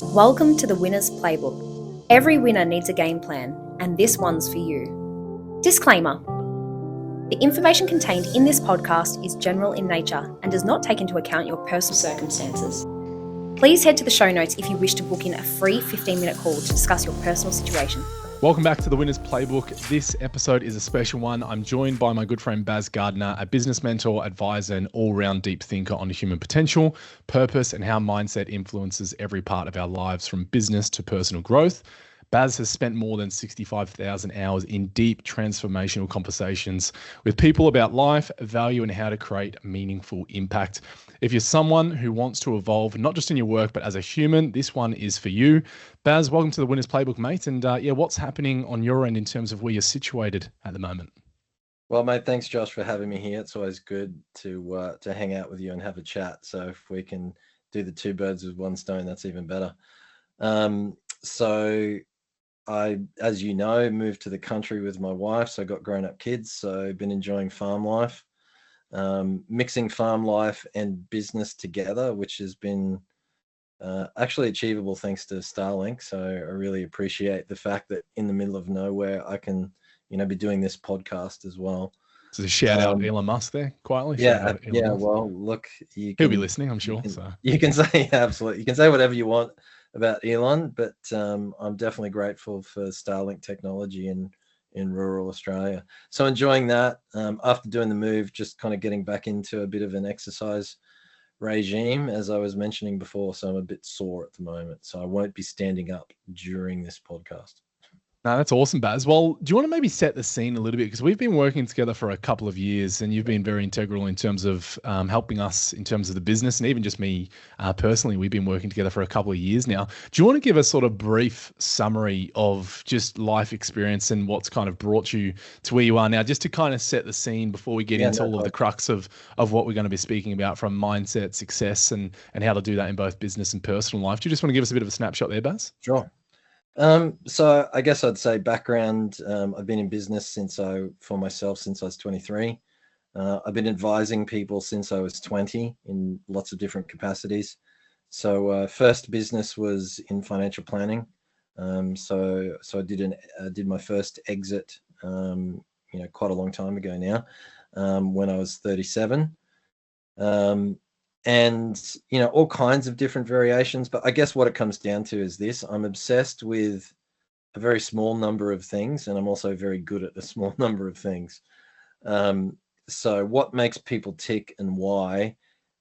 Welcome to the Winner's Playbook. Every winner needs a game plan, and this one's for you. Disclaimer. The information contained in this podcast is general in nature and does not take into account your personal circumstances. Please head to the show notes if you wish to book in a free 15-minute call to discuss your personal situation. Welcome back to the Winner's Playbook. This episode is a special one. I'm joined by my good friend Baz Gardiner, a business mentor, advisor, and all-round deep thinker on human potential, purpose, and how mindset influences every part of our lives from business to personal growth. Baz has spent more than 65,000 hours in deep transformational conversations with people about life, value, and how to create meaningful impact. If you're someone who wants to evolve, not just in your work, but as a human, this one is for you. Baz, welcome to the Winner's Playbook, mate. And what's happening on your end in terms of where you're situated at the moment? Well, mate, thanks, Josh, for having me here. It's always good to hang out with you and have a chat. So if we can do the two birds with one stone, that's even better. So I, as you know, moved to the country with my wife. So I got grown-up kids. So I've been enjoying farm life, mixing farm life and business together, which has been actually achievable thanks to Starlink. So I really appreciate the fact that in the middle of nowhere, I can, be doing this podcast as well. So a shout out Elon Musk there, quietly. Yeah. Well, look, he'll be listening, I'm sure. You can say absolutely. You can say whatever you want about Elon, but I'm definitely grateful for Starlink technology in rural Australia. So enjoying that. After doing the move, just kind of getting back into a bit of an exercise regime, as I was mentioning before. So I'm a bit sore at the moment. So I won't be standing up during this podcast. No, that's awesome, Baz. Well, do you want to maybe set the scene a little bit? Because we've been working together for a couple of years and you've been very integral in terms of helping us in terms of the business, and even just me personally, we've been working together for a couple of years now. Do you want to give a sort of brief summary of just life experience and what's kind of brought you to where you are now, just to kind of set the scene before we get into all of the crux of what we're going to be speaking about from mindset, success, and how to do that in both business and personal life? Do you just want to give us a bit of a snapshot there, Baz? Sure. So I guess I'd say background, I've been in business for myself since I was 23. I've been advising people since I was 20 in lots of different capacities. So first business was in financial planning. So I did my first exit, quite a long time ago now, when I was 37. And all kinds of different variations, but I guess what it comes down to is this: I'm obsessed with a very small number of things, and I'm also very good at a small number of things. So what makes people tick and why,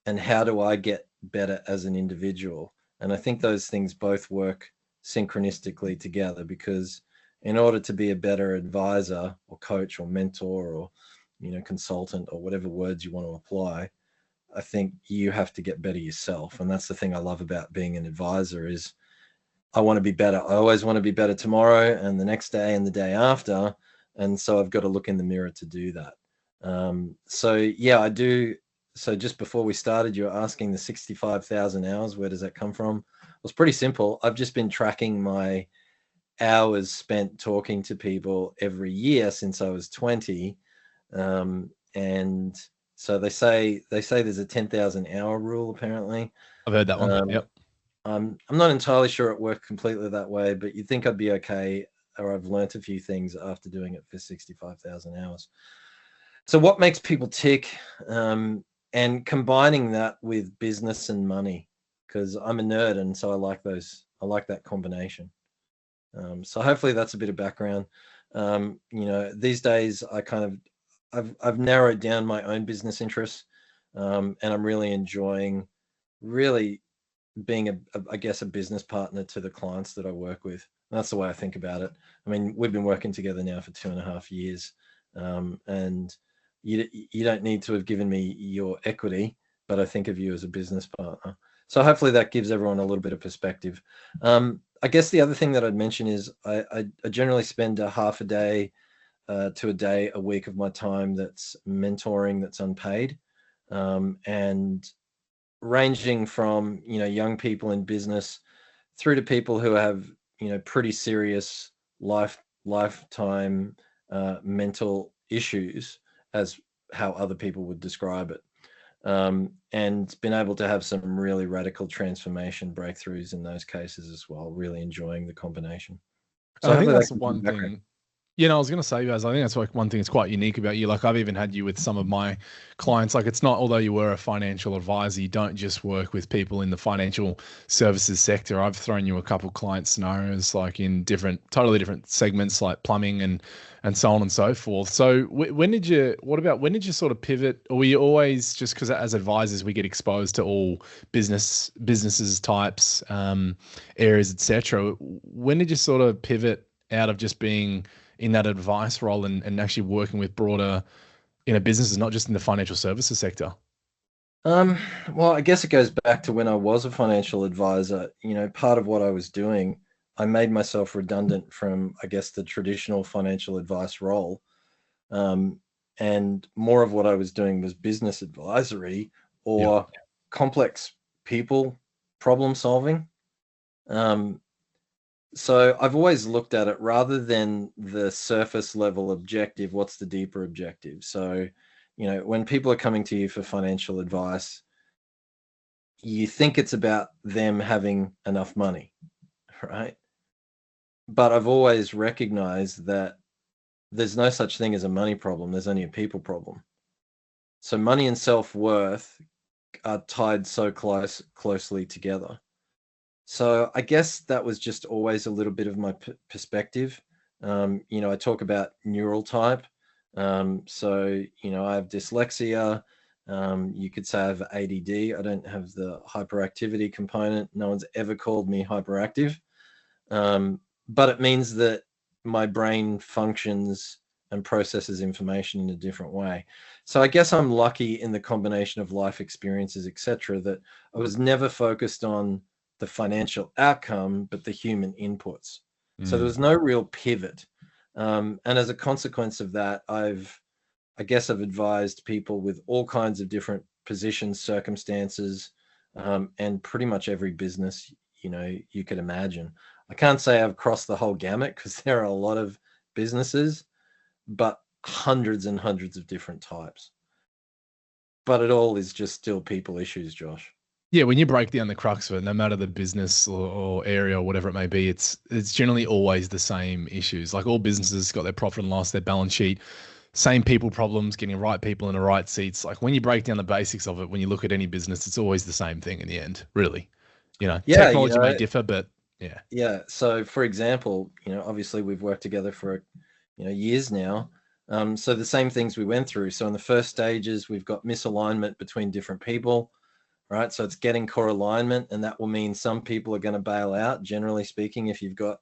and how do I get better as an individual? And I think those things both work synchronistically together, because in order to be a better advisor or coach or mentor or consultant or whatever words you want to apply, I think you have to get better yourself. And that's the thing I love about being an advisor is I want to be better. I always want to be better tomorrow and the next day and the day after. And so I've got to look in the mirror to do that. I do. So just before we started, you were asking the 65,000 hours, where does that come from? It was pretty simple. I've just been tracking my hours spent talking to people every year since I was 20. And so they say there's a 10,000 hour rule, apparently. I've heard that one. Yep. I'm not entirely sure it worked completely that way, but you'd think I'd be okay, or I've learnt a few things after doing it for 65,000 hours. So what makes people tick, and combining that with business and money, because I'm a nerd, and so I like that combination. So hopefully that's a bit of background. These days I've narrowed down my own business interests, and I'm really enjoying being a business partner to the clients that I work with. And that's the way I think about it. I mean, we've been working together now for 2.5 years, and you don't need to have given me your equity, but I think of you as a business partner. So hopefully that gives everyone a little bit of perspective. I guess the other thing that I'd mention is I generally spend a half a day to a day a week of my time that's mentoring, that's unpaid, and ranging from young people in business through to people who have pretty serious lifetime mental issues, as how other people would describe it. and been able to have some really radical transformation breakthroughs in those cases as well. Really enjoying the combination. And I think hopefully that's that gives you one background. thing. You know, I was going to say, guys, I think that's like one thing that's quite unique about you. Like I've even had you with some of my clients. Like it's not, although you were a financial advisor, you don't just work with people in the financial services sector. I've thrown you a couple of client scenarios, like in totally different segments, like plumbing and so on and so forth. So when did you sort of pivot? Or were you always just, because as advisors we get exposed to all businesses types, areas, etc. When did you sort of pivot out of just being in that advice role and actually working with broader, businesses, not just in the financial services sector? Well, I guess it goes back to when I was a financial advisor. Part of what I was doing, I made myself redundant from, I guess, the traditional financial advice role. And more of what I was doing was business advisory or complex people problem solving. So I've always looked at it rather than the surface level objective, what's the deeper objective? So, when people are coming to you for financial advice, you think it's about them having enough money, right? But I've always recognized that there's no such thing as a money problem. There's only a people problem. So money and self-worth are tied so closely together. So I guess that was just always a little bit of my perspective. I talk about neural type. So, I have dyslexia. You could say I have ADD. I don't have the hyperactivity component. No one's ever called me hyperactive. But it means that my brain functions and processes information in a different way. So I guess I'm lucky in the combination of life experiences, etc., that I was never focused on the financial outcome, but the human inputs. So there was no real pivot. And as a consequence of that, I've advised people with all kinds of different positions, circumstances, and pretty much every business, you could imagine. I can't say I've crossed the whole gamut because there are a lot of businesses, but hundreds and hundreds of different types. But it all is just still people issues, Josh. Yeah, when you break down the crux of it, no matter the business or area or whatever it may be, it's generally always the same issues. Like all businesses got their profit and loss, their balance sheet, same people problems, getting the right people in the right seats. Like when you break down the basics of it, when you look at any business, it's always the same thing in the end, really. Technology may differ, but yeah. Yeah. So for example, obviously we've worked together for, years now. So the same things we went through. So in the first stages, we've got misalignment between different people. Right. So it's getting core alignment, and that will mean some people are going to bail out. Generally speaking, if you've got,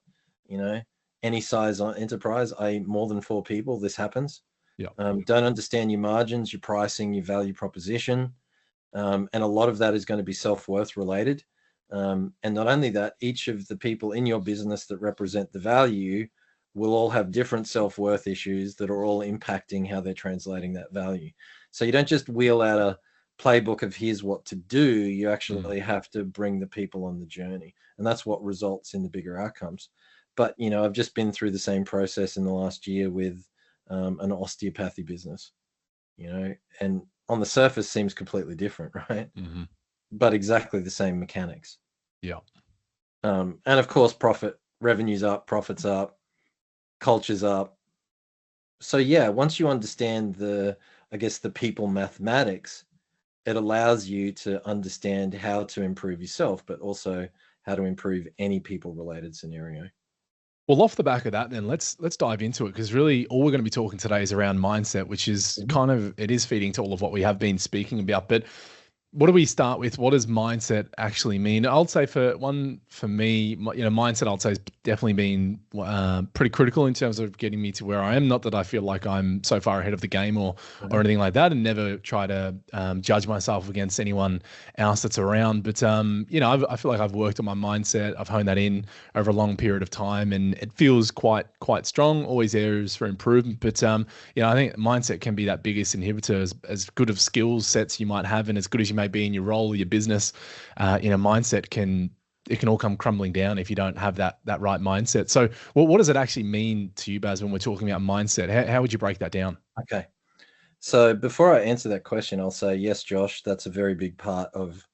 any size on enterprise, i.e. more than 4 people, this happens. Yeah. Don't understand your margins, your pricing, your value proposition. And a lot of that is going to be self-worth related. And not only that, each of the people in your business that represent the value will all have different self-worth issues that are all impacting how they're translating that value. So you don't just wheel out a playbook of here's what to do. You actually have to bring the people on the journey, and that's what results in the bigger outcomes. But I've just been through the same process in the last year with an osteopathy business, and on the surface seems completely different, right? But exactly the same mechanics. Yeah. And of course, revenue's up, profits up, culture's up. So yeah, once you understand the people mathematics, it allows you to understand how to improve yourself, but also how to improve any people-related scenario. Well, off the back of that, then let's dive into it, because really all we're going to be talking today is around mindset, which is it is feeding to all of what we have been speaking about. But what do we start with? What does mindset actually mean? I'll say for me, mindset, I'll say has definitely been pretty critical in terms of getting me to where I am. Not that I feel like I'm so far ahead of the game or anything like that, and never try to judge myself against anyone else that's around. But I feel like I've worked on my mindset. I've honed that in over a long period of time, and it feels quite strong. Always areas for improvement, but I think mindset can be that biggest inhibitor. As good of skills sets you might have, and as good as you may be in your role or your business, mindset can all come crumbling down if you don't have that right mindset. So what does it actually mean to you, Baz, when we're talking about mindset? How would you break that down? Okay. So before I answer that question, I'll say, yes, Josh, that's a very big part of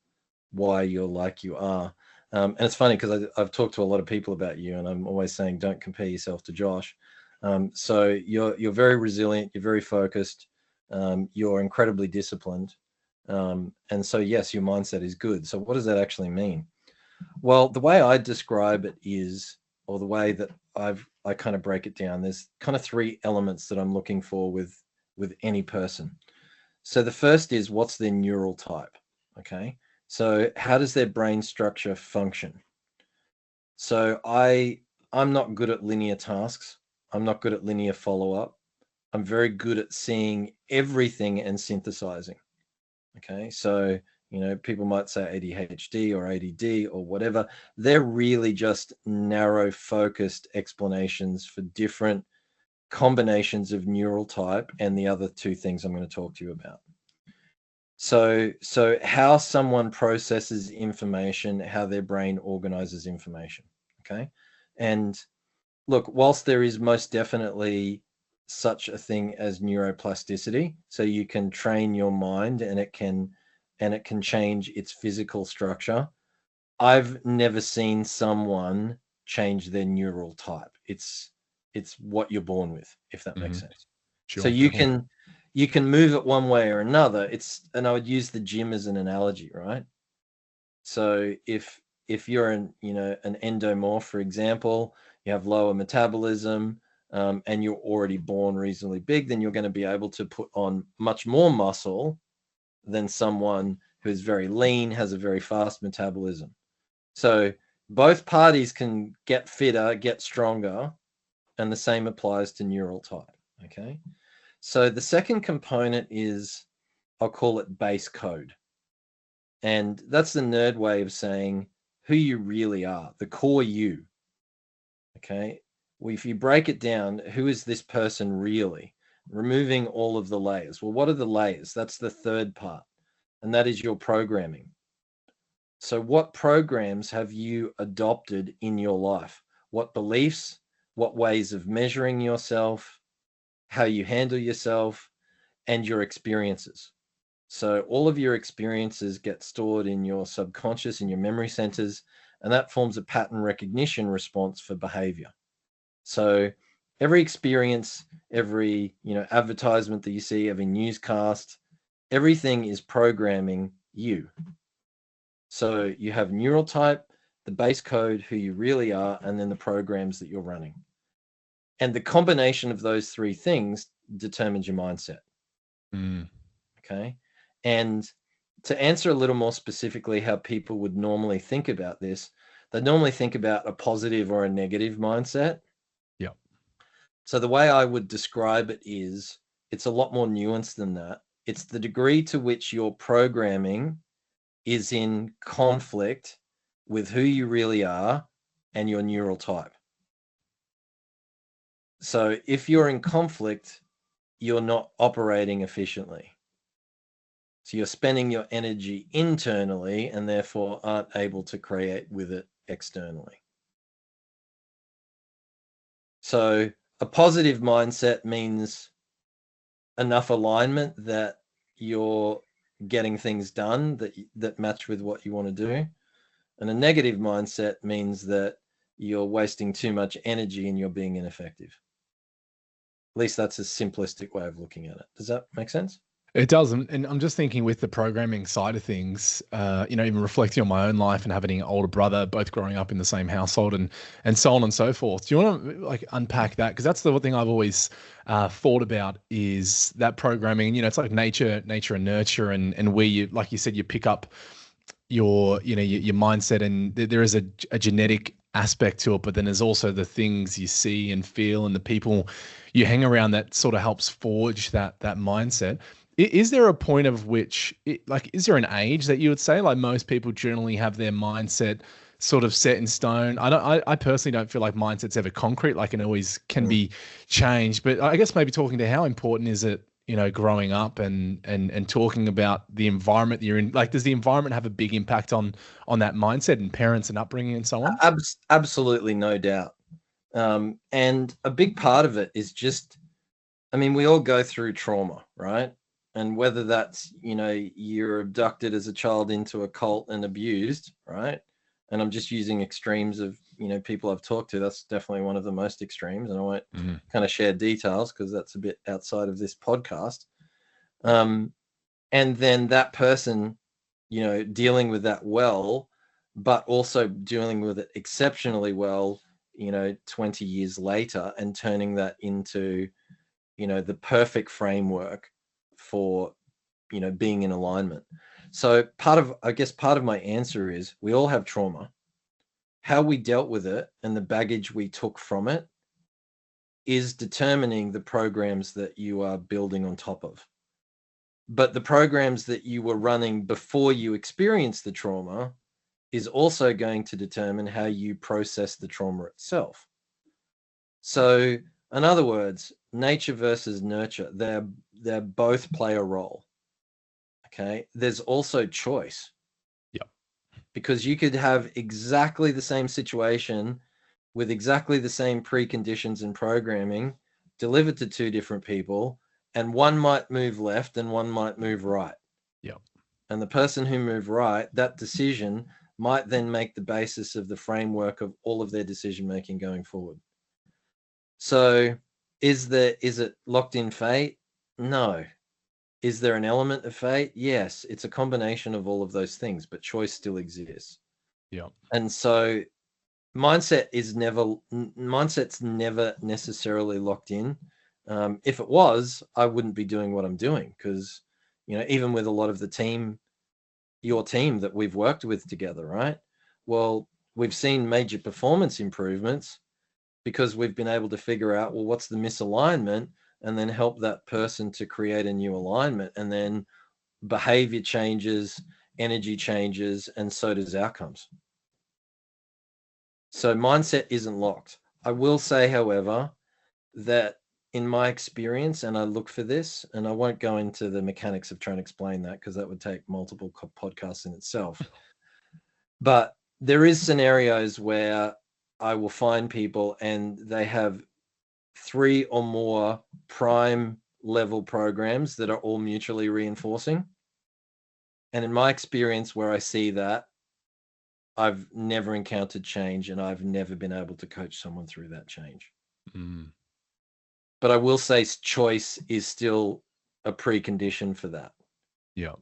why you're like you are. And it's funny because I've talked to a lot of people about you, and I'm always saying, don't compare yourself to Josh. So you're very resilient, you're very focused, you're incredibly disciplined. And so, yes, your mindset is good. So what does that actually mean? Well, the way I describe it is, or the way that I kind of break it down, there's kind of three elements that I'm looking for with any person. So the first is, what's their neural type? Okay. So how does their brain structure function? So I'm not good at linear tasks. I'm not good at linear follow-up. I'm very good at seeing everything and synthesizing. Okay. So, people might say ADHD or ADD or whatever. They're really just narrow focused explanations for different combinations of neural type and the other two things I'm going to talk to you about. So how someone processes information, how their brain organizes information. Okay. And look, whilst there is most definitely such a thing as neuroplasticity, so you can train your mind and it can change its physical structure, I've never seen someone change their neural type. It's what you're born with, if that makes sense. Sure, So you can move it one way or another. And I would use the gym as an analogy, right? So if you're an endomorph, for example, you have lower metabolism, and you're already born reasonably big, then you're going to be able to put on much more muscle than someone who's very lean, has a very fast metabolism. So both parties can get fitter, get stronger, and the same applies to neural type. Okay. So the second component is, I'll call it base code. And that's the nerd way of saying who you really are, the core you. Okay. Well, if you break it down, who is this person really? Removing all of the layers. Well, what are the layers? That's the third part. And that is your programming. So what programs have you adopted in your life? What beliefs, what ways of measuring yourself, how you handle yourself, and your experiences. So all of your experiences get stored in your subconscious, in your memory centers, and that forms a pattern recognition response for behavior. So every experience, every advertisement that you see, every newscast, everything is programming you. So you have neural type, the base code, who you really are, and then the programs that you're running. And the combination of those three things determines your mindset. Okay. And to answer a little more specifically how people would normally think about this, they normally think about a positive or a negative mindset. Yeah. So the way I would describe it is, it's a lot more nuanced than that. It's the degree to which your programming is in conflict with who you really are and your neural type. So if you're in conflict, you're not operating efficiently. So you're spending your energy internally and therefore aren't able to create with it externally. So a positive mindset means enough alignment that you're getting things done that match with what you want to do. And a negative mindset means that you're wasting too much energy and you're being ineffective. At least that's a simplistic way of looking at it. Does that make sense? It does. And I'm just thinking with the programming side of things, even reflecting on my own life and having an older brother, both growing up in the same household and so on and so forth. Do you want to unpack that? Because that's the thing I've always thought about is that programming, it's like nature and nurture and where you, like you said, you pick up your mindset, and there is a genetic aspect to it, but then there's also the things you see and feel and the people you hang around that sort of helps forge that mindset. Is there a point of which, is there an age that you would say, like most people generally have their mindset sort of set in stone? I personally don't feel like mindset's ever concrete, like it always can be changed. But I guess maybe talking to how important is it, growing up and talking about the environment that you're in. Like, does the environment have a big impact on that mindset and parents and upbringing and so on? Absolutely, no doubt. And a big part of it is just I mean, we all go through trauma, right? And whether that's, you're abducted as a child into a cult and abused, right? And I'm just using extremes of, people I've talked to. That's definitely one of the most extremes. And I won't kind of share details because that's a bit outside of this podcast. And then that person, dealing with that well, but also dealing with it exceptionally well, 20 years later, and turning that into, the perfect framework for, being in alignment. So part of my answer is we all have trauma. How we dealt with it and the baggage we took from it is determining the programs that you are building on top of. But the programs that you were running before you experienced the trauma is also going to determine how you process the trauma itself. So in other words, nature versus nurture, they're both play a role. Okay. There's also choice. Yep. Because you could have exactly the same situation with exactly the same preconditions and programming delivered to two different people, and one might move left and one might move right. Yep. And the person who moved right, that decision might then make the basis of the framework of all of their decision making going forward. So is it locked in fate? No. Is there an element of fate? Yes. It's a combination of all of those things, but choice still exists. Yeah. And so mindset's never necessarily locked in. If it was, I wouldn't be doing what I'm doing, because, even with a lot of your team that we've worked with together, right? Well, we've seen major performance improvements because we've been able to figure out, well, what's the misalignment, and then help that person to create a new alignment, and then behavior changes, energy changes, and so does outcomes. So mindset isn't locked. I will say, however, that in my experience, and I look for this, and I won't go into the mechanics of trying to explain that because that would take multiple podcasts in itself. But there is scenarios where I will find people and they have 3 or more prime level programs that are all mutually reinforcing. And in my experience, where I see that, I've never encountered change, and I've never been able to coach someone through that change. But I will say choice is still a precondition for that. Yeah.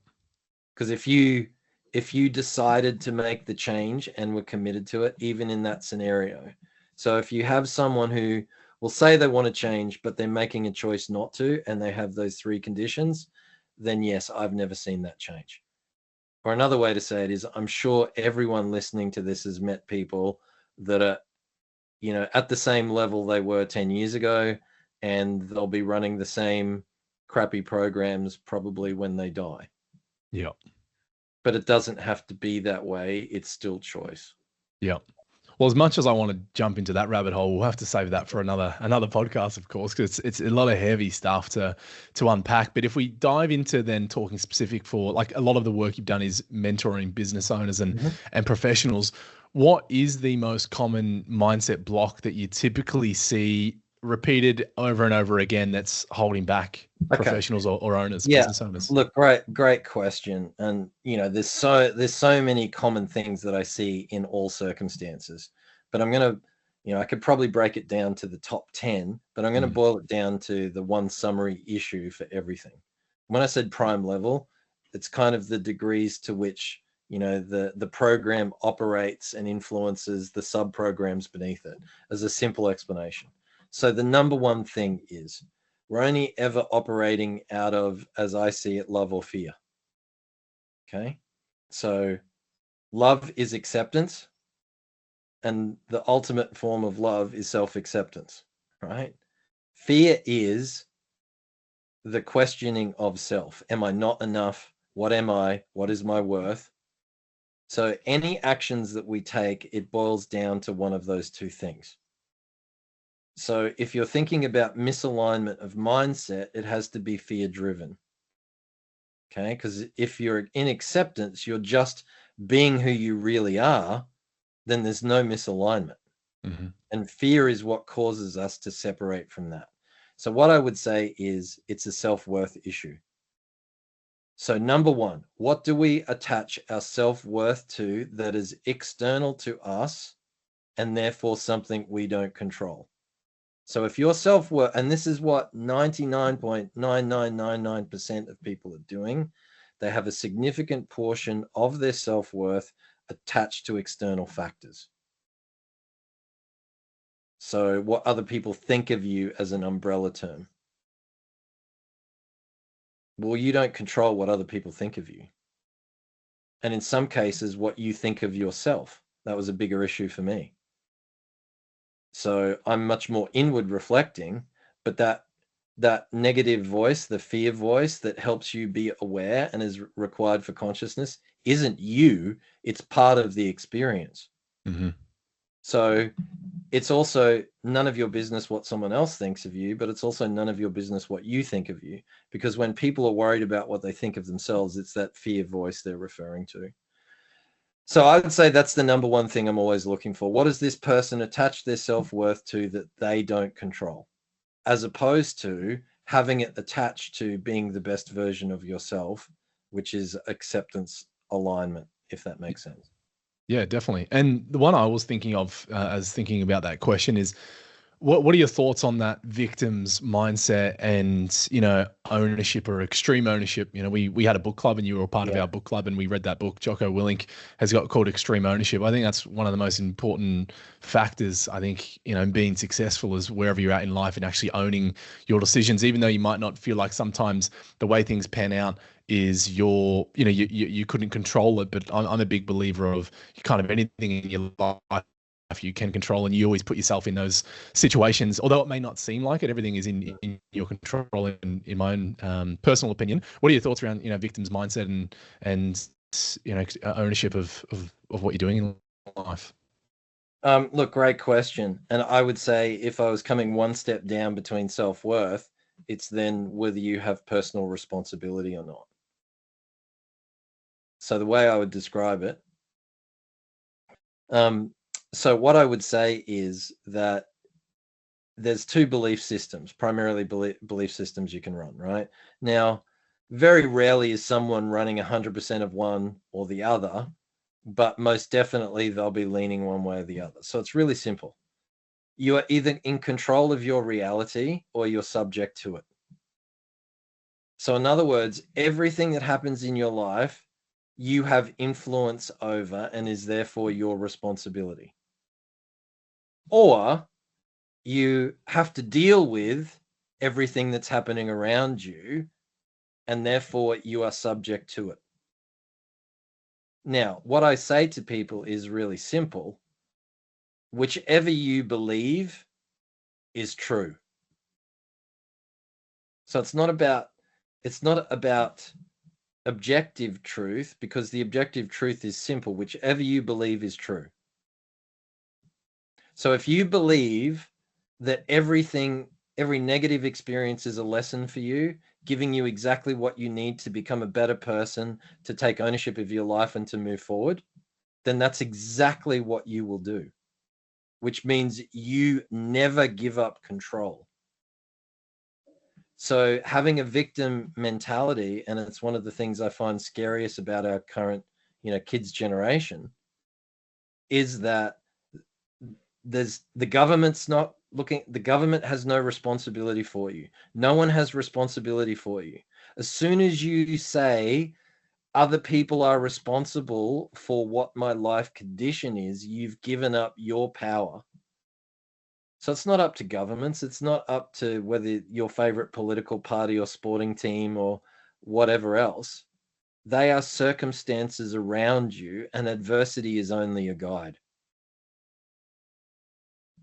Because if you decided to make the change and were committed to it, even in that scenario. So if you have someone who will say they want to change, but they're making a choice not to, and they have those 3 conditions, then yes, I've never seen that change. Or another way to say it is, I'm sure everyone listening to this has met people that are, at the same level they were 10 years ago, and they'll be running the same crappy programs probably when they die. Yeah. But it doesn't have to be that way. It's still choice. Yeah. Well, as much as I want to jump into that rabbit hole, we'll have to save that for another podcast, of course, because it's a lot of heavy stuff to unpack. But if we dive into then talking specific for, like, a lot of the work you've done is mentoring business owners and professionals, what is the most common mindset block that you typically see repeated over and over again that's holding back professionals or owners, business owners? Look, great question. And there's so many common things that I see in all circumstances, but I'm going to, I could probably break it down to the top 10, but I'm going to boil it down to the one summary issue for everything. When I said prime level, it's kind of the degrees to which, the program operates and influences the sub programs beneath it, as a simple explanation. So the number one thing is we're only ever operating out of, as I see it, love or fear. Okay. So love is acceptance, and the ultimate form of love is self-acceptance, right? Fear is the questioning of self. Am I not enough? What am I? What is my worth? So any actions that we take, it boils down to one of those 2 things. So if you're thinking about misalignment of mindset, it has to be fear-driven. Okay, because if you're in acceptance, you're just being who you really are, then there's no misalignment. And fear is what causes us to separate from that. So what I would say is it's a self-worth issue. So number one, what do we attach our self-worth to that is external to us and therefore something we don't control? So if your self-worth, and this is what 99.9999% of people are doing, they have a significant portion of their self-worth attached to external factors. So what other people think of you as an umbrella term. Well, you don't control what other people think of you. And in some cases, what you think of yourself. That was a bigger issue for me. So I'm much more inward reflecting, but that negative voice, the fear voice that helps you be aware and is required for consciousness isn't you, it's part of the experience. Mm-hmm. So it's also none of your business what someone else thinks of you, but it's also none of your business what you think of you. Because when people are worried about what they think of themselves, it's that fear voice they're referring to. So I would say that's the number one thing I'm always looking for. What does this person attach their self-worth to that they don't control? As opposed to having it attached to being the best version of yourself, which is acceptance alignment, if that makes sense. Yeah, definitely. And the one I was thinking of as thinking about that question is, what are your thoughts on that victim's mindset and, ownership or extreme ownership? We had a book club and you were a part of our book club and we read that book 𝗀𝗂𝘀𝘀 has got called Extreme Ownership. I think that's one of the most important factors, I think, in being successful is wherever you're at in life and actually owning your decisions, even though you might not feel like sometimes the way things pan out is you couldn't control it. But I'm a big believer of kind of anything in your life you can control, and you always put yourself in those situations, although it may not seem like it. Everything is in your control. In my own personal opinion, what are your thoughts around victims' mindset and ownership of what you're doing in life? Look, great question. And I would say if I was coming one step down between self-worth, it's then whether you have personal responsibility or not. So the way I would describe it, so what I would say is that there's two belief systems, primarily belief systems you can run, right? Now, very rarely is someone running 100% of one or the other, but most definitely they'll be leaning one way or the other. So it's really simple. You are either in control of your reality or you're subject to it. So in other words, everything that happens in your life, you have influence over and is therefore your responsibility. Or you have to deal with everything that's happening around you and therefore you are subject to it. Now, what I say to people is really simple. Whichever you believe is true. So it's not about objective truth, because the objective truth is simple. Whichever you believe is true. So if you believe that every negative experience is a lesson for you, giving you exactly what you need to become a better person, to take ownership of your life and to move forward, then that's exactly what you will do, which means you never give up control. So having a victim mentality, and it's one of the things I find scariest about our current, kids generation, is that the government's not looking, the government has no responsibility for you. No one has responsibility for you. As soon as you say other people are responsible for what my life condition is, you've given up your power. So it's not up to governments. It's not up to whether your favorite political party or sporting team or whatever else. They are circumstances around you, and adversity is only a guide.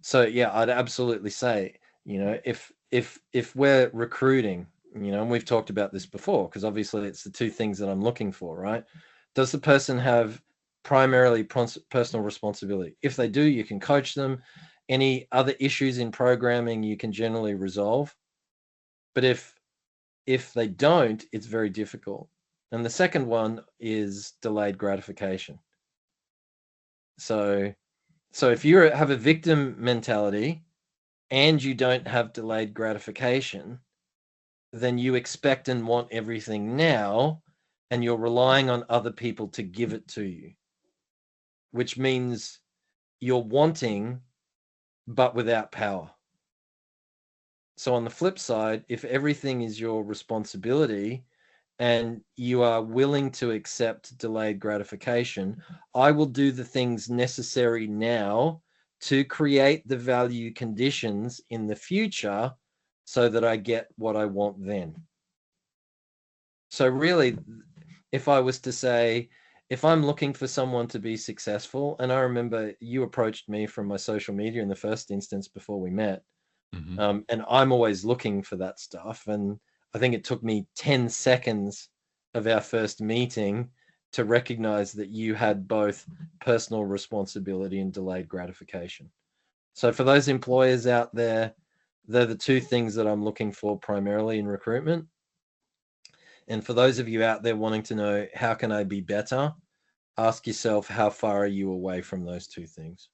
So yeah, I'd absolutely say, if we're recruiting, and we've talked about this before, because obviously it's the two things that I'm looking for, right? Does the person have primarily personal responsibility? If they do, you can coach them. Any other issues in programming you can generally resolve. But if they don't, it's very difficult. And the second one is delayed gratification. So if you have a victim mentality and you don't have delayed gratification, then you expect and want everything now, and you're relying on other people to give it to you, which means you're wanting, but without power. So on the flip side, if everything is your responsibility and you are willing to accept delayed gratification, I will do the things necessary now to create the value conditions in the future so that I get what I want then. So really, if I was to say, if I'm looking for someone to be successful, and I remember you approached me from my social media in the first instance before we met, and I'm always looking for that stuff. And I think it took me 10 seconds of our first meeting to recognize that you had both personal responsibility and delayed gratification. So for those employers out there, they're the two things that I'm looking for primarily in recruitment. And for those of you out there wanting to know, how can I be better? Ask yourself, how far are you away from those two things?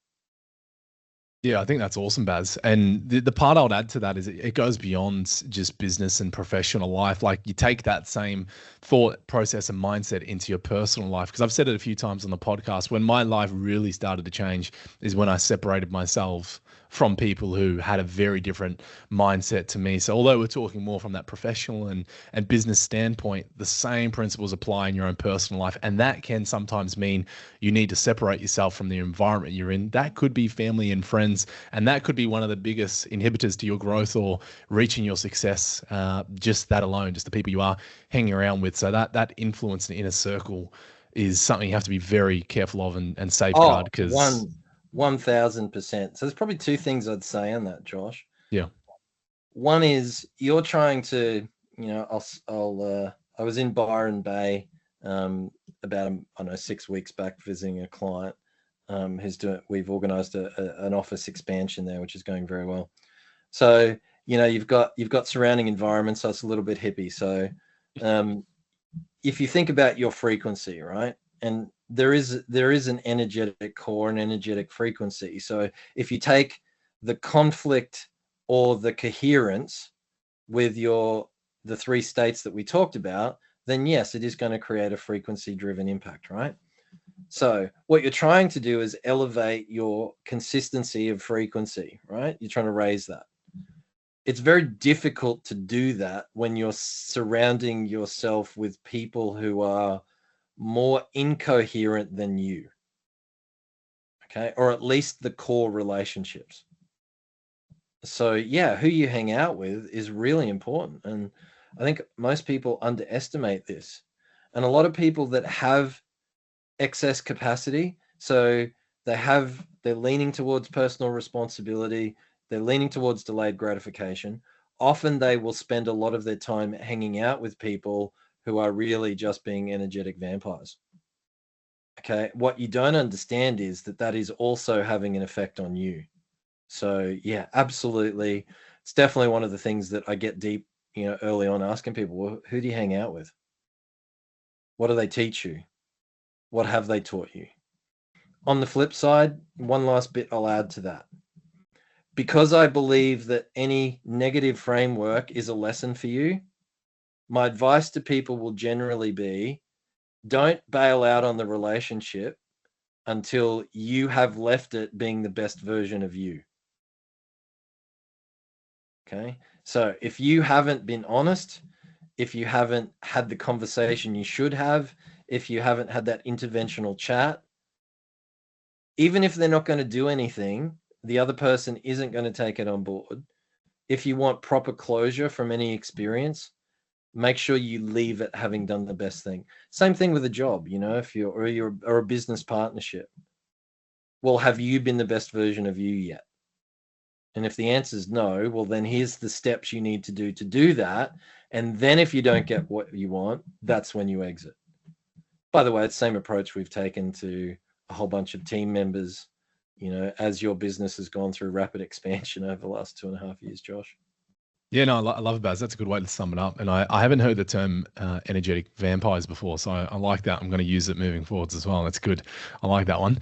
Yeah, I think that's awesome, Baz. And the part I would add to that is it goes beyond just business and professional life. Like, you take that same thought process and mindset into your personal life. Because I've said it a few times on the podcast, when my life really started to change is when I separated myself from people who had a very different mindset to me. So although we're talking more from that professional and business standpoint, the same principles apply in your own personal life. And that can sometimes mean you need to separate yourself from the environment you're in. That could be family and friends, and that could be one of the biggest inhibitors to your growth or reaching your success. Just that alone, just the people you are hanging around with. So that influence in the inner circle is something you have to be very careful of and safeguard. Because 1000%. So there's probably two things I'd say on that, Josh. Yeah. One is, you're trying to, I was in Byron Bay about, 6 weeks back visiting a client we've organized an office expansion there, which is going very well. So, you've got surrounding environments, so it's a little bit hippie. So if you think about your frequency, right? And there is an energetic core and energetic frequency. So if you take the conflict or the coherence with the three states that we talked about, then yes, it is going to create a frequency driven impact, right? So what you're trying to do is elevate your consistency of frequency, right? You're trying to raise that. It's very difficult to do that when you're surrounding yourself with people who are more incoherent than you, okay? Or at least the core relationships. So yeah, who you hang out with is really important. And I think most people underestimate this. And a lot of people that have excess capacity, so they're leaning towards personal responsibility, they're leaning towards delayed gratification. Often they will spend a lot of their time hanging out with people who are really just being energetic vampires. Okay, what you don't understand is that is also having an effect on you. So yeah, absolutely. It's definitely one of the things that I get deep, early on, asking people, well, who do you hang out with? What do they teach you? What have they taught you? On the flip side, one last bit I'll add to that. Because I believe that any negative framework is a lesson for you, my advice to people will generally be, don't bail out on the relationship until you have left it being the best version of you. Okay? So if you haven't been honest, if you haven't had the conversation you should have, if you haven't had that interventional chat, even if they're not going to do anything, the other person isn't going to take it on board. If you want proper closure from any experience, make sure you leave it having done the best thing. Same thing with a job, if you're a business partnership. Well, have you been the best version of you yet? And if the answer is no, well, then here's the steps you need to do that. And then if you don't get what you want, that's when you exit. By the way, it's the same approach we've taken to a whole bunch of team members, as your business has gone through rapid expansion over the last 2.5 years, Josh. Yeah, no, I love it, Baz. That's a good way to sum it up. And I haven't heard the term energetic vampires before, so I like that. I'm going to use it moving forwards as well. That's good. I like that one.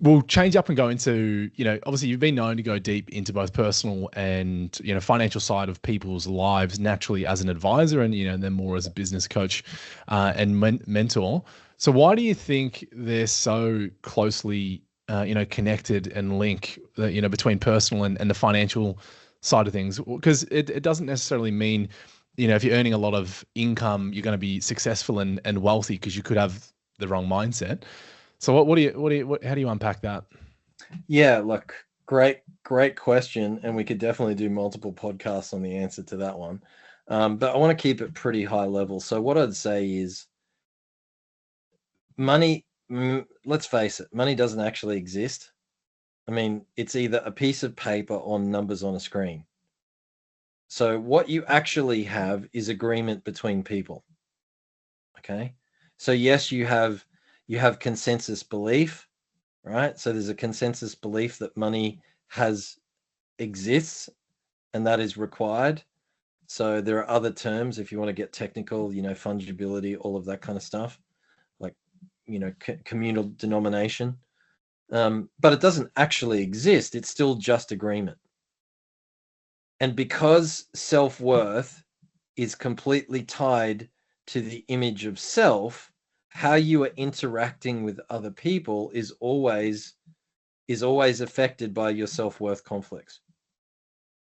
we'll change up and go into, obviously you've been known to go deep into both personal and, financial side of people's lives naturally as an advisor and, then more as a business coach and mentor. So why do you think they're so closely, connected and link, between personal and the financial side of things? Because it doesn't necessarily mean, if you're earning a lot of income, you're going to be successful and wealthy, because you could have the wrong mindset. So how do you unpack that? Yeah, look, great question. And we could definitely do multiple podcasts on the answer to that one. But I want to keep it pretty high level. So what I'd say is money, let's face it, money doesn't actually exist. I mean, it's either a piece of paper or numbers on a screen. So what you actually have is agreement between people. Okay. So yes, you have consensus belief, right? So there's a consensus belief that money exists and that is required. So there are other terms, if you want to get technical, fungibility, all of that kind of stuff, like, communal denomination. But it doesn't actually exist. It's still just agreement. And because self-worth is completely tied to the image of self, how you are interacting with other people is always affected by your self-worth conflicts.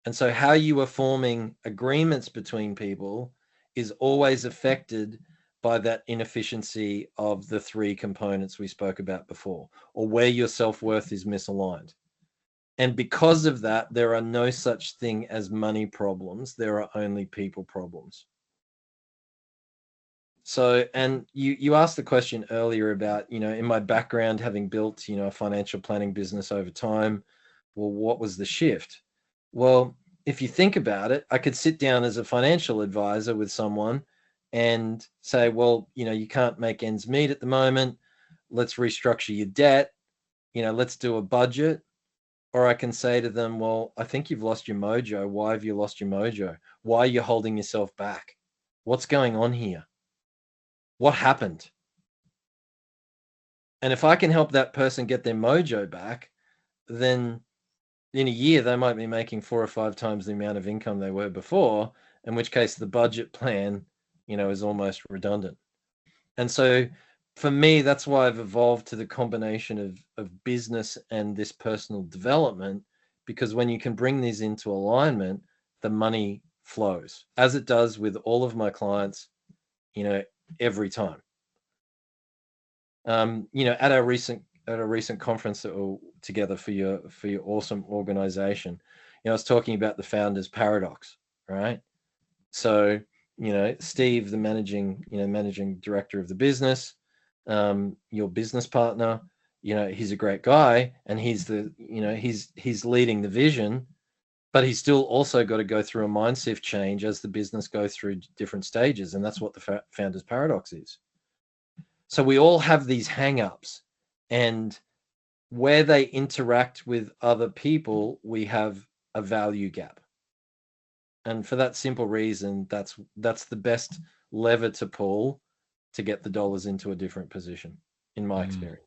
And so how you are forming agreements between people is always affected by that inefficiency of the three components we spoke about before, or where your self-worth is misaligned. And because of that, there are no such thing as money problems. There are only people problems. So, and you asked the question earlier about, in my background, having built, a financial planning business over time, well, what was the shift? Well, if you think about it, I could sit down as a financial advisor with someone and say, well, you can't make ends meet at the moment. Let's restructure your debt. Let's do a budget. Or I can say to them, well, I think you've lost your mojo. Why have you lost your mojo? Why are you holding yourself back? What's going on here? What happened? And if I can help that person get their mojo back, then in a year, they might be making 4 or 5 times the amount of income they were before, in which case the budget plan, is almost redundant. And so for me, that's why I've evolved to the combination of business and this personal development, because when you can bring these into alignment, the money flows, as it does with all of my clients, every time. At a recent conference that we're together for your awesome organization, I was talking about the founder's paradox, right? So, Steve, the managing director of the business, your business partner, he's a great guy, and he's he's leading the vision, but he's still also got to go through a mindset change as the business goes through different stages. And that's what the founder's paradox is. So we all have these hang-ups, and where they interact with other people, we have a value gap. And for that simple reason, that's the best lever to pull to get the dollars into a different position, in my experience.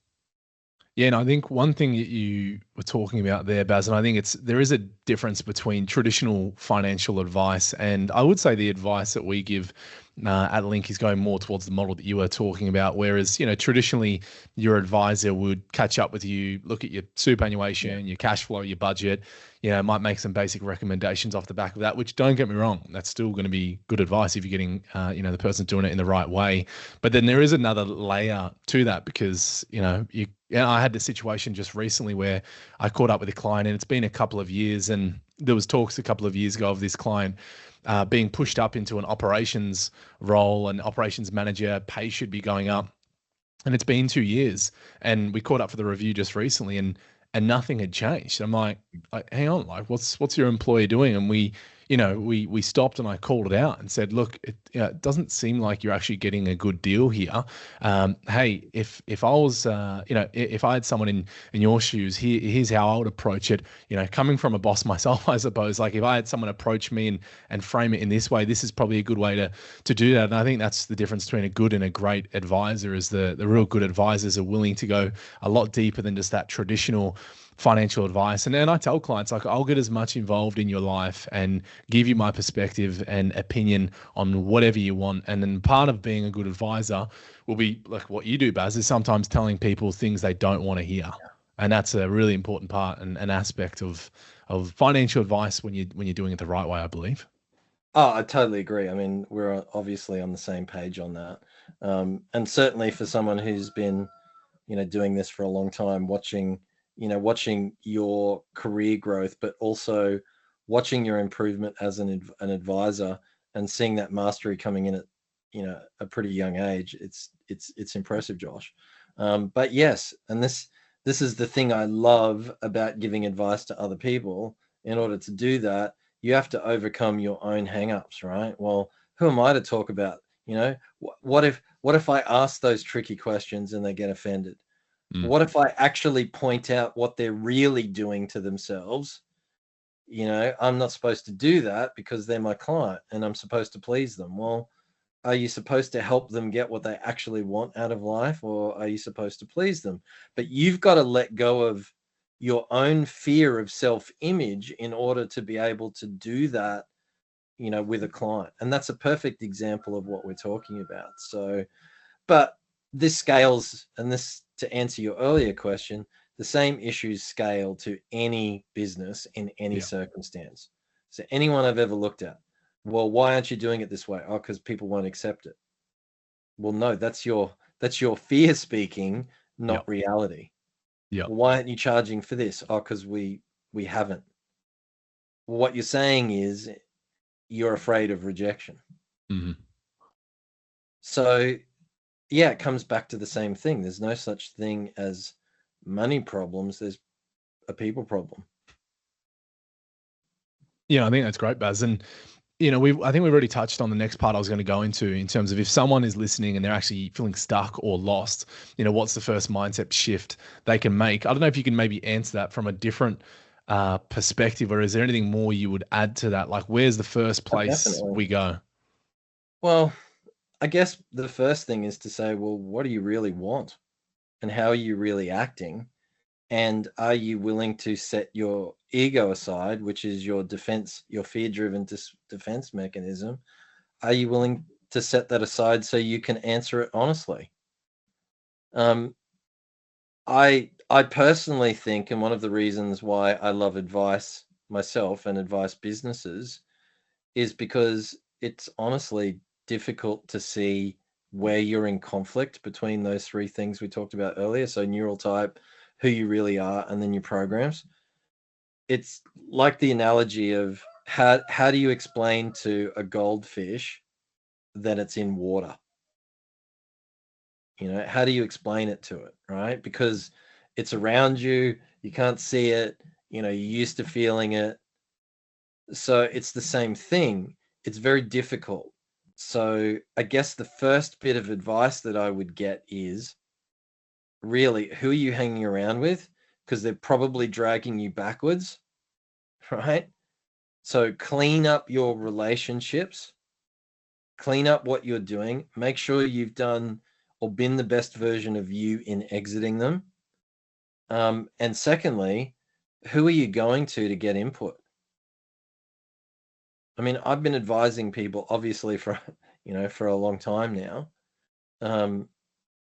Yeah, and I think one thing that you were talking about there, Baz, and I think there is a difference between traditional financial advice, and I would say the advice that we give at Link is going more towards the model that you were talking about. Whereas, traditionally your advisor would catch up with you, look at your superannuation, your cash flow, your budget, might make some basic recommendations off the back of that, which, don't get me wrong, that's still going to be good advice if you're getting, the person doing it in the right way. But then there is another layer to that, because, I had this situation just recently where I caught up with a client, and it's been a couple of years, and there was talks a couple of years ago of this client being pushed up into an operations role, and operations manager pay should be going up. And it's been 2 years, and we caught up for the review just recently, and nothing had changed. I'm like, hang on, like what's your employer doing? And we, we stopped and I called it out and said, look, it doesn't seem like you're actually getting a good deal here. Hey, if I was, if I had someone in your shoes, here's how I would approach it. Coming from a boss myself, I suppose, like if I had someone approach me and frame it in this way, this is probably a good way to do that. And I think that's the difference between a good and a great advisor. Is the real good advisors are willing to go a lot deeper than just that traditional financial advice. And I tell clients, like, I'll get as much involved in your life and give you my perspective and opinion on whatever you want. And then part of being a good advisor will be like what you do, Baz, is sometimes telling people things they don't want to hear. Yeah. And that's a really important part and an aspect of financial advice when you're doing it the right way, I believe. Oh, I totally agree. I mean, we're obviously on the same page on that. And certainly for someone who's been, doing this for a long time, watching your career growth, but also watching your improvement as an advisor and seeing that mastery coming in at, a pretty young age. It's impressive, Josh. But yes, and this is the thing I love about giving advice to other people. In order to do that, you have to overcome your own hang-ups, right? Well, who am I to talk about, what if I ask those tricky questions and they get offended? What if I actually point out what they're really doing to themselves? I'm not supposed to do that because they're my client and I'm supposed to please them. Well, are you supposed to help them get what they actually want out of life, or are you supposed to please them? But you've got to let go of your own fear of self-image in order to be able to do that, with a client. And that's a perfect example of what we're talking about. So, but this scales, and this, to answer your earlier question, the same issues scale to any business in any circumstance. So anyone I've ever looked at, well, why aren't you doing it this way? Oh, because people won't accept it. Well, no, that's your fear speaking, not reality. Yeah. Well, why aren't you charging for this? Oh, because we haven't. Well, what you're saying is you're afraid of rejection. Mm-hmm. So yeah, it comes back to the same thing. There's no such thing as money problems. There's a people problem. Yeah, I think that's great, Baz. And, I think we've already touched on the next part I was going to go into in terms of if someone is listening and they're actually feeling stuck or lost, what's the first mindset shift they can make? I don't know if you can maybe answer that from a different perspective, or is there anything more you would add to that? Like, where's the first place we go? Well, I guess the first thing is to say, well, what do you really want? And how are you really acting? And are you willing to set your ego aside, which is your defense, your fear-driven defense mechanism? Are you willing to set that aside so you can answer it honestly? I personally think, and one of the reasons why I love advice myself and advice businesses is because it's honestly difficult to see where you're in conflict between those three things we talked about earlier. So neural type, who you really are, and then your programs. It's like the analogy of how do you explain to a goldfish that it's in water? How do you explain it to it, right? Because it's around you, you can't see it, you're used to feeling it. So it's the same thing. It's very difficult. So I guess the first bit of advice that I would get is, really, who are you hanging around with? Because they're probably dragging you backwards, right? So clean up your relationships, clean up what you're doing, make sure you've done or been the best version of you in exiting them. And secondly, who are you going to get input? I mean, I've been advising people obviously for a long time now.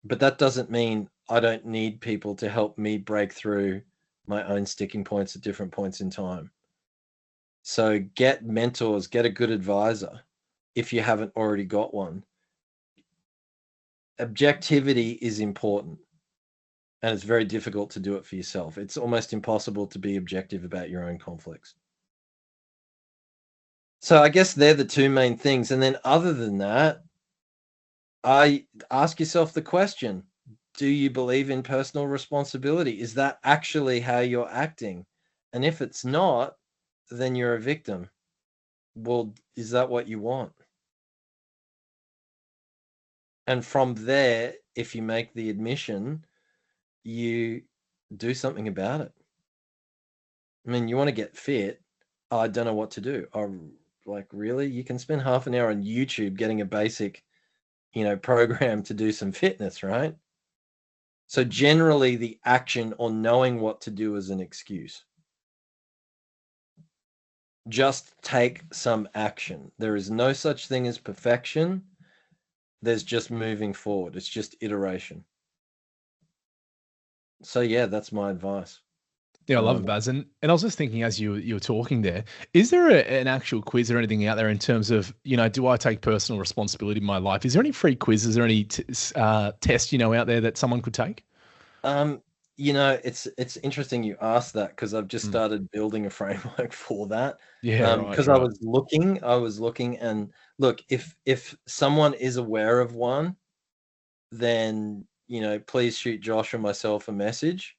But that doesn't mean I don't need people to help me break through my own sticking points at different points in time. So get mentors, get a good advisor if you haven't already got one. Objectivity is important, and it's very difficult to do it for yourself. It's almost impossible to be objective about your own conflicts. So I guess they're the two main things. And then other than that, I ask yourself the question, do you believe in personal responsibility? Is that actually how you're acting? And if it's not, then you're a victim. Well, is that what you want? And from there, if you make the admission, you do something about it. I mean, you want to get fit. Oh, I don't know what to do. Oh, like, really? You can spend half an hour on YouTube getting a basic, program to do some fitness, right? So generally the action or knowing what to do is an excuse. Just take some action. There is no such thing as perfection. There's just moving forward. It's just iteration. So yeah, that's my advice. Yeah, I love it, Baz. And I was just thinking as you were talking there, is there an actual quiz or anything out there in terms of, do I take personal responsibility in my life? Is there any free quizzes or any tests, out there that someone could take? It's interesting you asked that, because I've just started building a framework for that. Yeah, right. Because I was looking, and look, if someone is aware of one, then please shoot Josh or myself a message.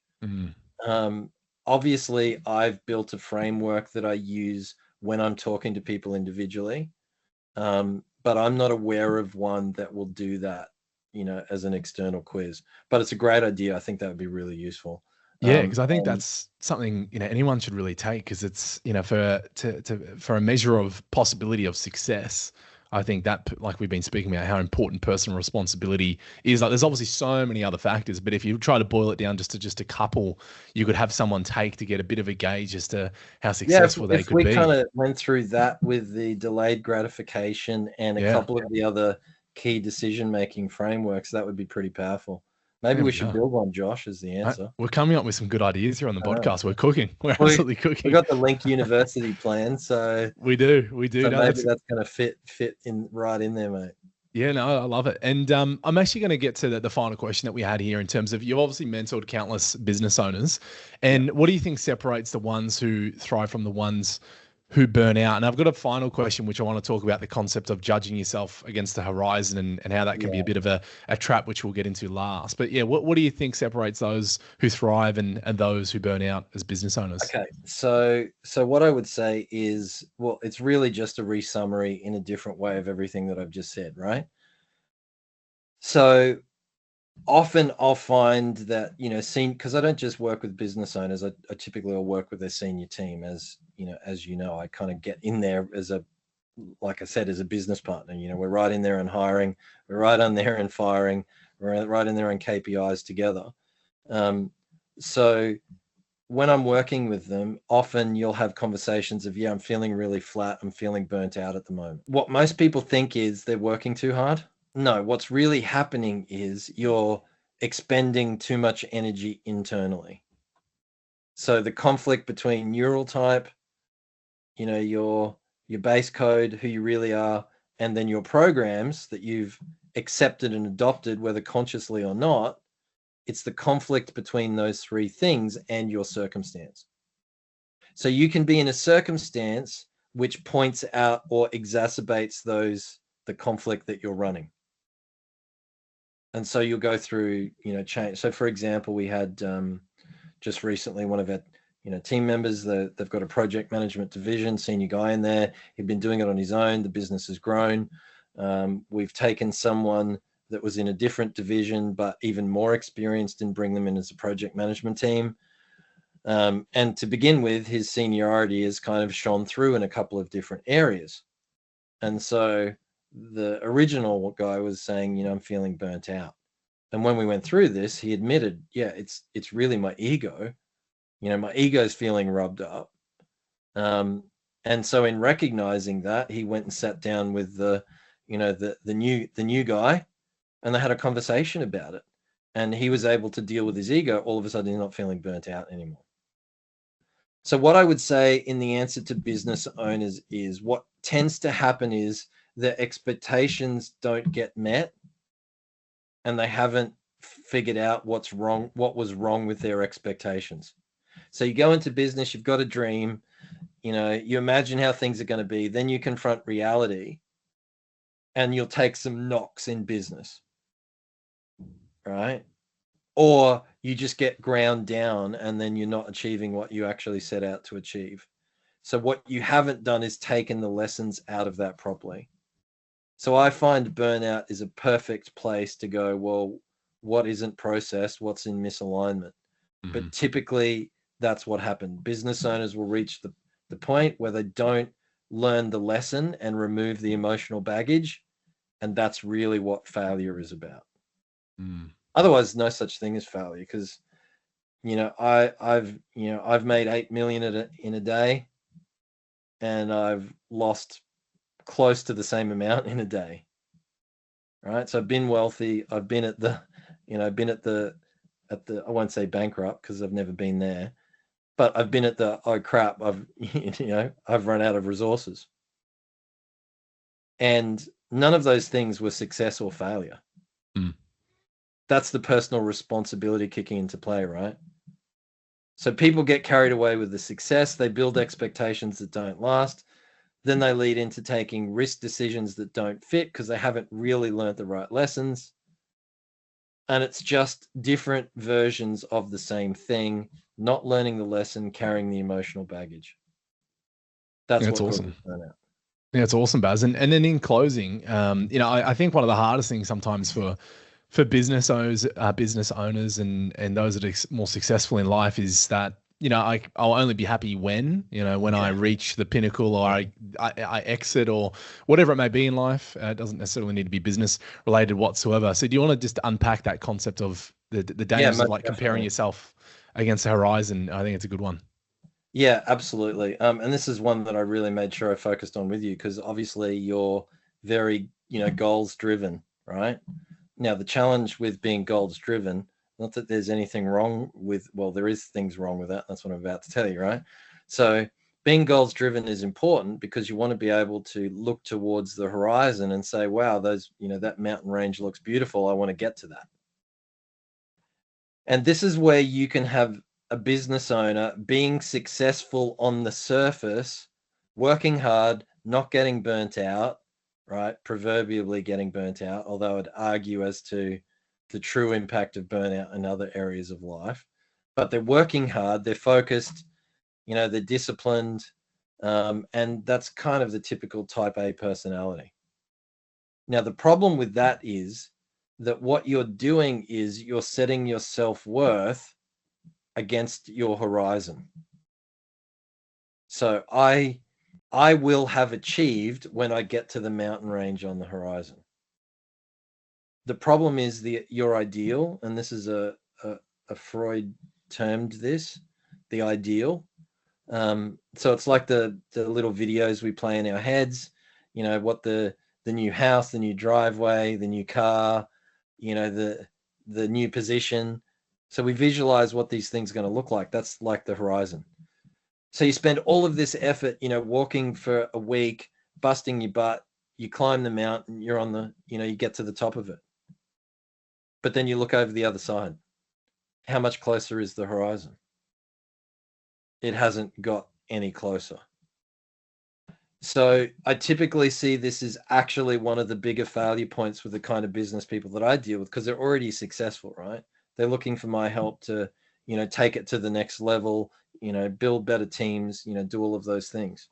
Obviously I've built a framework that I use when I'm talking to people individually, but I'm not aware of one that will do that, as an external quiz. But it's a great idea. I think that would be really useful. Yeah, because I think that's something anyone should really take, because it's for a measure of possibility of success. I think that, like we've been speaking about, how important personal responsibility is. Like, there's obviously so many other factors, but if you try to boil it down just a couple, you could have someone take to get a bit of a gauge as to how successful they could be. If we kind of went through that with the delayed gratification and a couple of the other key decision-making frameworks, that would be pretty powerful. Maybe we should build one, Josh, is the answer. We're coming up with some good ideas here on the podcast. We're cooking. We're absolutely cooking. We've got the Link University plan, so we do. So maybe that's going to fit in right in there, mate. Yeah, no, I love it. And I'm actually going to get to the final question that we had here, in terms of, you've obviously mentored countless business owners. And what do you think separates the ones who thrive from the ones who burn out? And I've got a final question, which I want to talk about, the concept of judging yourself against the horizon, and how that can be a bit of a trap, which we'll get into last. But yeah, what do you think separates those who thrive and those who burn out as business owners? Okay, so what I would say is, well, it's really just a re-summary in a different way of everything that I've just said, right? So often I'll find that, because I don't just work with business owners, I typically will work with their senior team. As I kind of get in there like I said, as a business partner. We're right in there on hiring, we're right on there in firing, we're right in there on KPIs together. So when I'm working with them, often you'll have conversations of, I'm feeling really flat, I'm feeling burnt out at the moment. What most people think is they're working too hard. No, what's really happening is you're expending too much energy internally. So the conflict between neural type, your base code, who you really are, and then your programs that you've accepted and adopted, whether consciously or not, it's the conflict between those three things and your circumstance. So you can be in a circumstance which points out or exacerbates the conflict that you're running. And so you'll go through, change. So for example, we had just recently one of our, team members, they've got a project management division, senior guy in there. He'd been doing it on his own. The business has grown. We've taken someone that was in a different division, but even more experienced, and bring them in as a project management team. And to begin with, his seniority has kind of shone through in a couple of different areas. And so the original guy was saying, I'm feeling burnt out. And when we went through this, he admitted, it's really my ego. My ego's feeling rubbed up. And so in recognizing that, he went and sat down with the new guy, and they had a conversation about it. And he was able to deal with his ego. All of a sudden, he's not feeling burnt out anymore. So what I would say in the answer to business owners is, what tends to happen is their expectations don't get met, and they haven't figured out what was wrong with their expectations. So you go into business, you've got a dream, you imagine how things are going to be, then you confront reality, and you'll take some knocks in business, right? Or you just get ground down, and then you're not achieving what you actually set out to achieve. So what you haven't done is taken the lessons out of that properly. So I find burnout is a perfect place to go, well, what isn't processed? What's in misalignment? But typically that's what happened. Business owners will reach the point where they don't learn the lesson and remove the emotional baggage. And that's really what failure is about. Otherwise, no such thing as failure, because, you know, I've made 8 million in a day, and I've lost close to the same amount in a day. Right. So I've been wealthy. I've been at the, I won't say bankrupt because I've never been there, but I've been at the, oh crap, I've run out of resources. And none of those things were success or failure. That's the personal responsibility kicking into play, right? So people get carried away with the success. They build expectations that don't last. Then they lead into taking risk decisions that don't fit because they haven't really learned the right lessons. And it's just different versions of the same thing, not learning the lesson, carrying the emotional baggage. That's what awesome. causes burnout. Yeah, it's awesome, Baz. And then in closing, I think one of the hardest things sometimes for business owners, and those that are more successful in life is that, I'll only be happy when I reach the pinnacle, or I exit, or whatever it may be in life. It doesn't necessarily need to be business related whatsoever. So do you want to just unpack that concept of the dangers of like comparing yourself against the horizon? I think it's a good one. Yeah, absolutely. And this is one that I really made sure I focused on with you, because obviously you're very, goals driven, right? Now, the challenge with being goals driven, not that there's anything wrong with, well, there is things wrong with that. That's what I'm about to tell you, right? So being goals driven is important because you want to be able to look towards the horizon and say, wow, that mountain range looks beautiful. I want to get to that. And this is where you can have a business owner being successful on the surface, working hard, not getting burnt out, right? Proverbially getting burnt out, although I'd argue as to the true impact of burnout in other areas of life. But they're working hard, they're focused, they're disciplined, and that's kind of the typical type A personality. Now, the problem with that is that what you're doing is you're setting your self-worth against your horizon. So I will have achieved when I get to the mountain range on the horizon. The problem is your ideal, and this is a Freud termed this, the ideal. So it's like the little videos we play in our heads, what the new house, the new driveway, the new car, the new position. So we visualize what these things are going to look like. That's like the horizon. So you spend all of this effort, walking for a week, busting your butt, you climb the mountain, you're on the, you get to the top of it. But then you look over the other side. How much closer is the horizon? It hasn't got any closer. So I typically see this as actually one of the bigger failure points with the kind of business people that I deal with, because they're already successful, right? They're looking for my help to, take it to the next level, build better teams, do all of those things.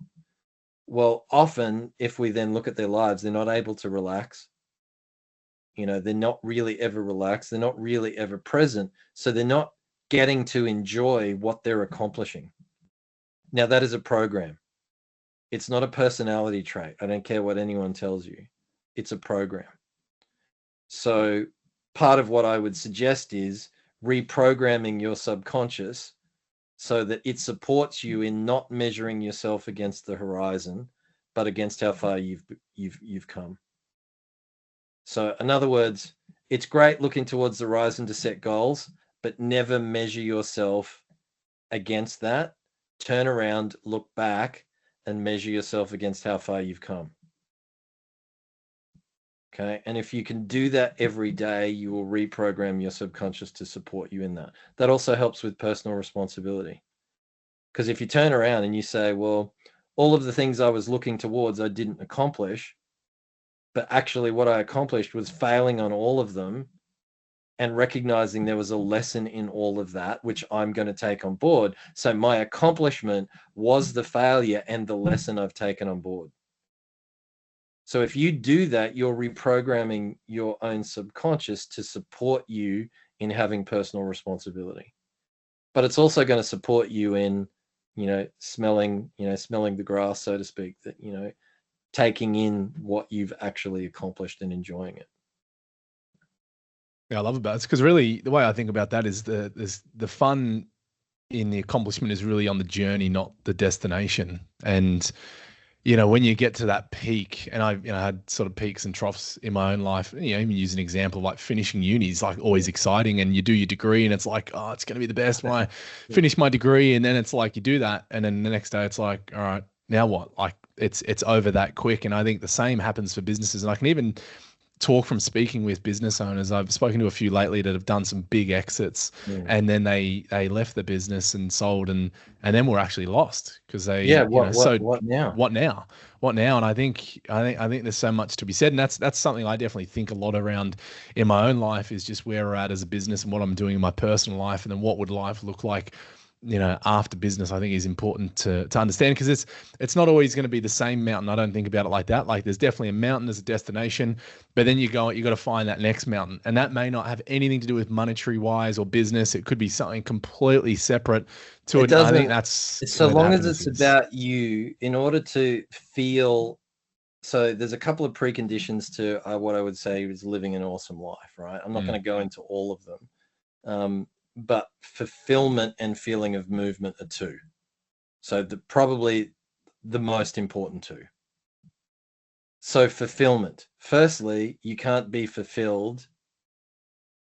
Well, often if we then look at their lives, they're not able to relax. They're not really ever relaxed. They're not really ever present. So they're not getting to enjoy what they're accomplishing. Now, that is a program. It's not a personality trait. I don't care what anyone tells you. It's a program. So part of what I would suggest is reprogramming your subconscious so that it supports you in not measuring yourself against the horizon, but against how far you've come. So in other words, it's great looking towards the horizon to set goals, but never measure yourself against that. Turn around, look back, and measure yourself against how far you've come. Okay. And if you can do that every day, you will reprogram your subconscious to support you in that. That also helps with personal responsibility. Because if you turn around and you say, well, all of the things I was looking towards, I didn't accomplish, but actually what I accomplished was failing on all of them, and recognizing there was a lesson in all of that, which I'm going to take on board. So my accomplishment was the failure and the lesson I've taken on board. So if you do that, you're reprogramming your own subconscious to support you in having personal responsibility. But it's also going to support you in, smelling the grass, so to speak, that, taking in what you've actually accomplished and enjoying it. Yeah, I love it, Baz, because really the way I think about that is the fun in the accomplishment is really on the journey, not the destination. And when you get to that peak, and I had sort of peaks and troughs in my own life, even use an example of like finishing uni is like always exciting, and you do your degree and it's like, oh, it's going to be the best when I finish my degree. And then it's like, you do that. And then the next day it's like, all right, now what? Like it's over that quick. And I think the same happens for businesses. And I can even talk from speaking with business owners. I've spoken to a few lately that have done some big exits, and then they left the business and sold, and then were actually lost because they what now? What now? And I think there's so much to be said, and that's something I definitely think a lot around in my own life, is just where we're at as a business and what I'm doing in my personal life, and then what would life look like after business. I think is important to understand, because it's not always going to be the same mountain. I don't think about it like that. Like there's definitely a mountain, there's a destination, but then you got to find that next mountain, and that may not have anything to do with monetary wise or business. It could be something completely separate to it. I think that's so long as it's about you. In order to feel, so there's a couple of preconditions to what I would say is living an awesome life, right? I'm not going to go into all of them. But fulfillment and feeling of movement are two. So probably the most important two. So fulfillment. Firstly, you can't be fulfilled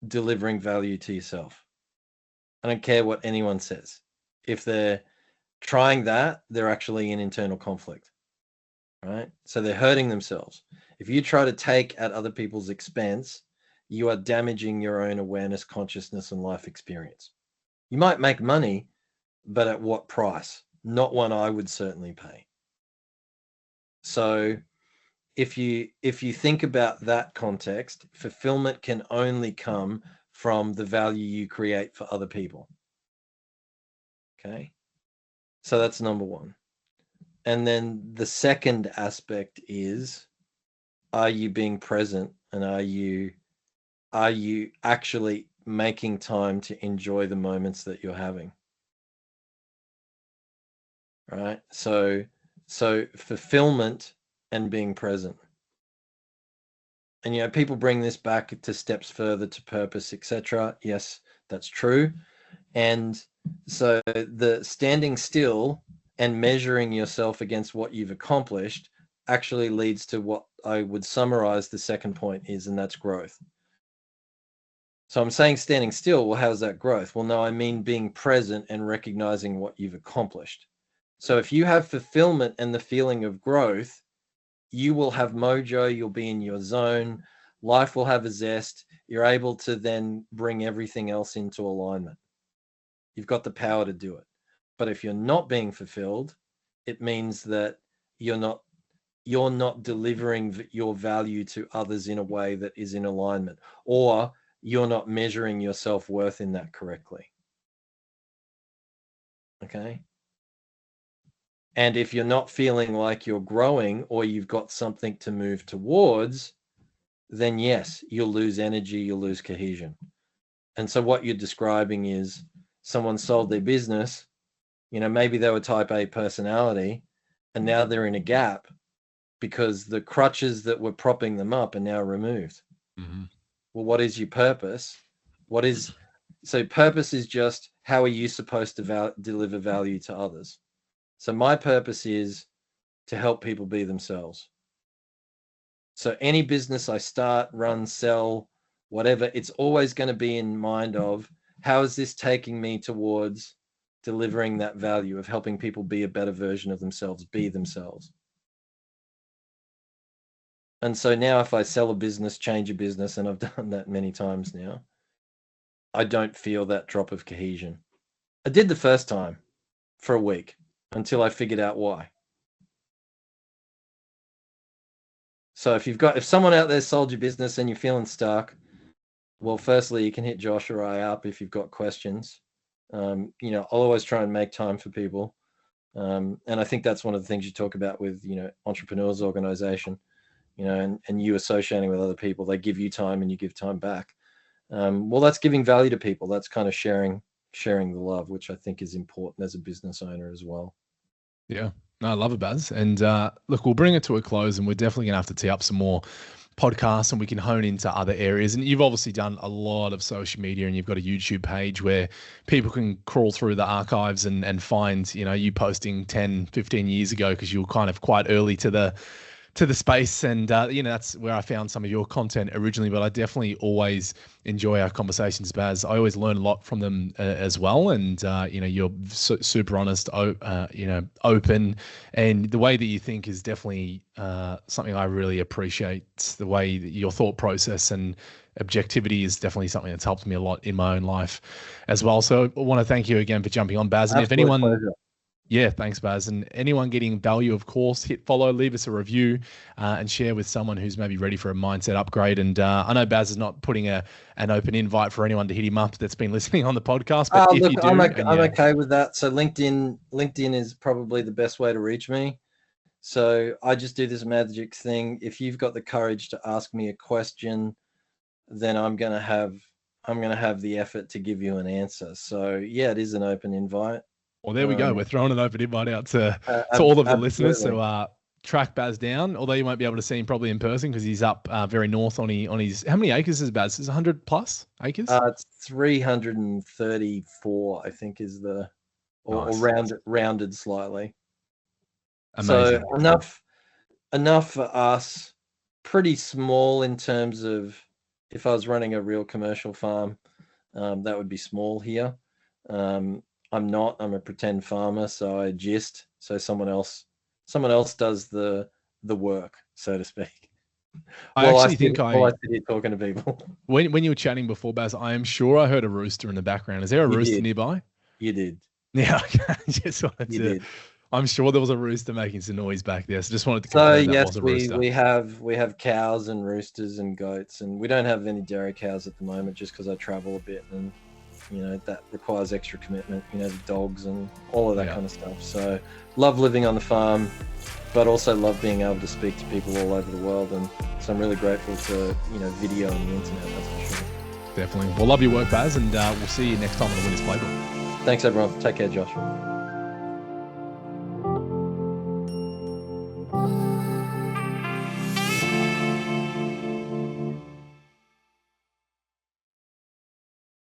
delivering value to yourself. I don't care what anyone says. If they're trying that, they're actually in internal conflict, right? So they're hurting themselves. If you try to take at other people's expense, you are damaging your own awareness, consciousness, and life experience. You might make money, but at what price? Not one I would certainly pay. So if you think about that context, fulfillment can only come from the value you create for other people. Okay? So that's number one. And then the second aspect is, are you being present, and are you actually making time to enjoy the moments that you're having? Right? So fulfillment and being present. And people bring this back to steps further to purpose, etc. Yes, that's true. And so the standing still and measuring yourself against what you've accomplished actually leads to what I would summarize the second point is, and that's growth. So I'm saying standing still, well, how's that growth? Well, no, I mean being present and recognizing what you've accomplished. So if you have fulfillment and the feeling of growth, you will have mojo, you'll be in your zone, life will have a zest, you're able to then bring everything else into alignment. You've got the power to do it. But if you're not being fulfilled, it means that you're not delivering your value to others in a way that is in alignment, or you're not measuring your self-worth in that correctly. Okay? And if you're not feeling like you're growing, or you've got something to move towards, then yes, you'll lose energy, you'll lose cohesion. And so what you're describing is someone sold their business, maybe they were type A personality, and now they're in a gap because the crutches that were propping them up are now removed. Mm-hmm. Well, what is your purpose? So purpose is just, how are you supposed to deliver value to others? So my purpose is to help people be themselves. So any business I start, run, sell, whatever, it's always going to be in mind of, how is this taking me towards delivering that value of helping people be a better version of themselves, be themselves. And so now if I sell a business, change a business, and I've done that many times now, I don't feel that drop of cohesion. I did the first time for a week until I figured out why. So if someone out there sold your business and you're feeling stuck, Well, firstly, you can hit Josh or I up if you've got questions. I'll always try and make time for people. And I think that's one of the things you talk about with, entrepreneurs organization, and you associating with other people. They give you time and you give time back. Well, that's giving value to people. That's kind of sharing the love, which I think is important as a business owner as well. Yeah, no, I love it, Baz. And look, we'll bring it to a close, and we're definitely going to have to tee up some more podcasts and we can hone into other areas. And you've obviously done a lot of social media, and you've got a YouTube page where people can crawl through the archives and find, you posting 10, 15 years ago, because you were kind of quite early to the space. And, that's where I found some of your content originally, but I definitely always enjoy our conversations, Baz. I always learn a lot from them as well. And, you're super honest, open, and the way that you think is definitely something I really appreciate. The way that your thought process and objectivity is definitely something that's helped me a lot in my own life as well. So I want to thank you again for jumping on, Baz. And Absolute if anyone... pleasure. Yeah, thanks, Baz. And anyone getting value, of course, hit follow, leave us a review, and share with someone who's maybe ready for a mindset upgrade. And I know Baz is not putting an open invite for anyone to hit him up that's been listening on the podcast. But if you do, I'm okay with that. So LinkedIn is probably the best way to reach me. So I just do this magic thing. If you've got the courage to ask me a question, then I'm gonna have the effort to give you an answer. So yeah, it is an open invite. Well, there we go. We're throwing an open invite out to all of the listeners. So track Baz down, although you won't be able to see him probably in person because he's up very north on his. How many acres is Baz? Is 100 plus acres? It's 334, I think, is the or rounded slightly. Amazing. So enough for us. Pretty small in terms of, if I was running a real commercial farm, that would be small here. I'm not. I'm a pretend farmer, so I gist. So someone else does the work, so to speak. I sit here talking to people. When you were chatting before, Baz, I am sure I heard a rooster in the background. Is there a rooster nearby? You did. Yeah, I just wanted to. Did. I'm sure there was a rooster making some noise back there. So just wanted to confirm that was a rooster. we have cows and roosters and goats, and we don't have any dairy cows at the moment, just because I travel a bit and. That requires extra commitment, the dogs and all of that kind of stuff. So love living on the farm, but also love being able to speak to people all over the world. And so I'm really grateful to, video on the internet, that's for sure. Definitely. Well, love your work, Baz, and we'll see you next time on the Winners Playbook. Thanks, everyone. Take care, Josh.